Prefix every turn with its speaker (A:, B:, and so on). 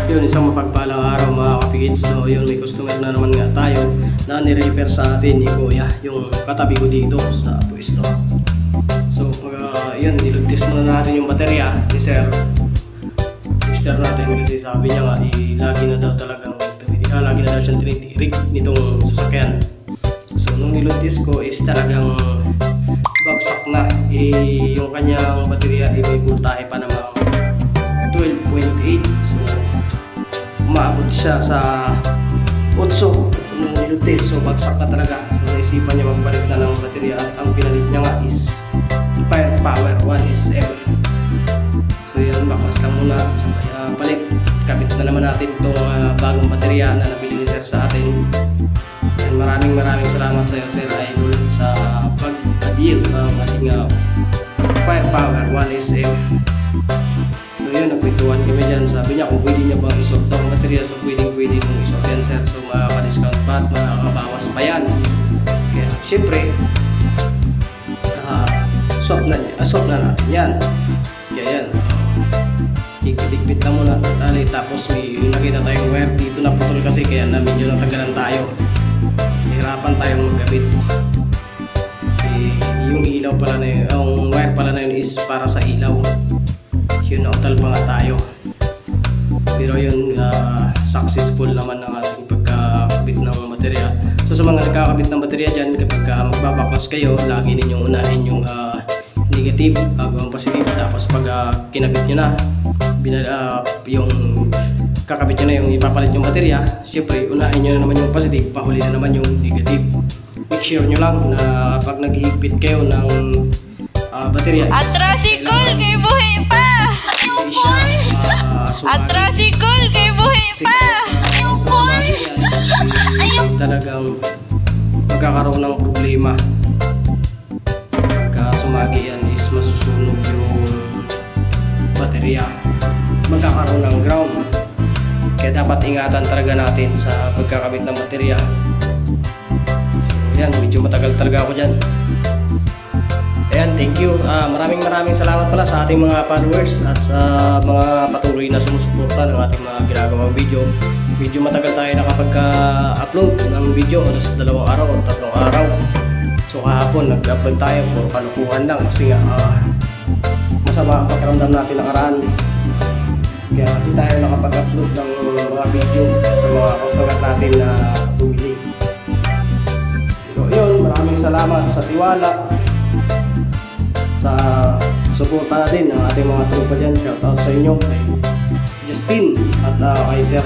A: Yun, isang mapagpalang araw mga kapigits. So yun, may customer na naman nga tayo na ni-repair sa atin ni Kuya, yung katabi ko dito sa pwesto. So yun, nilugtis muna natin yung baterya ni Sir. Tester natin kasi sabi niya nga lagi na daw talagang lagi na daw siyang tinitirik nitong sasakyan. So nung nilugtis ko is talagang bagsak na. Yung kanyang baterya may voltahe pa naman 12.8. So umaabot siya sa 8 nung nilugtis. So bagsak na talaga. So naisipan niya magpalit na ng baterya at ang pinalit niya nga is Firepower 1SM. So yan, baklas lang muna. So palit, kabit na naman natin itong bagong baterya na nabili ni Sir sa atin. And maraming salamat sa iyo, Sir Idol, sa pag-build ng ating Firepower 1SM. So yun, nagpintuan kami dyan. Sabi niya kung pwede niya bang isot ang baterya. So pwede kung isot yan, Sir. So makaka-discount pa at makakabawas pa yan. Kaya syempre swap na natin yan. Kaya yan, higpit na muna tali. Tapos may nakita tayong wire dito na putol kasi, kaya na medyo natagalan tayo. Hirapan tayong magkabit. Yung ilaw pala na yun, ang wire pala na yun is para sa ilaw. Yun, nautal pa nga tayo. Pero yun, successful naman ang ating pagkakabit ng baterya. So sa mga nagkakabit ng baterya dyan, kapag magbabaklas kayo, lagi ninyong unahin yung negative bago ang positive. Tapos pag kinabit nyo na, yung kakabit nyo na yung ipapalit yung baterya, syempre unahin nyo na naman yung positive, pahuli na naman yung negative. Make sure nyo lang na pag nag-iigpit kayo ng baterya,
B: atrasikol kay buhi pa! Atrasikol kay buhi pa!
A: Talagang magkakaroon ng problema. Pagka sumagi yan is masusunog yung baterya, magkakaroon ng ground. Kaya dapat ingatan talaga natin sa pagkakabit ng baterya. So yan, medyo matagal talaga ako dyan. Ayan, thank you. Maraming salamat pala sa ating mga followers at sa mga patuloy na sumusuporta ng ating mga ginagawang video. Medyo matagal tayo nakapag-upload ng video, sa 2 araw o 3 araw. So kahapon nag-upload tayo, puro kalukuhan lang kasi nga masama ang pakiramdam natin nakaraan. Kaya hindi tayo nakapag-upload ng mga video sa mga customer natin na bumili. So yun, maraming salamat sa tiwala, sa suporta natin ng ating mga tropa dyan. Shoutout sa inyo, kay Justin at kay Sir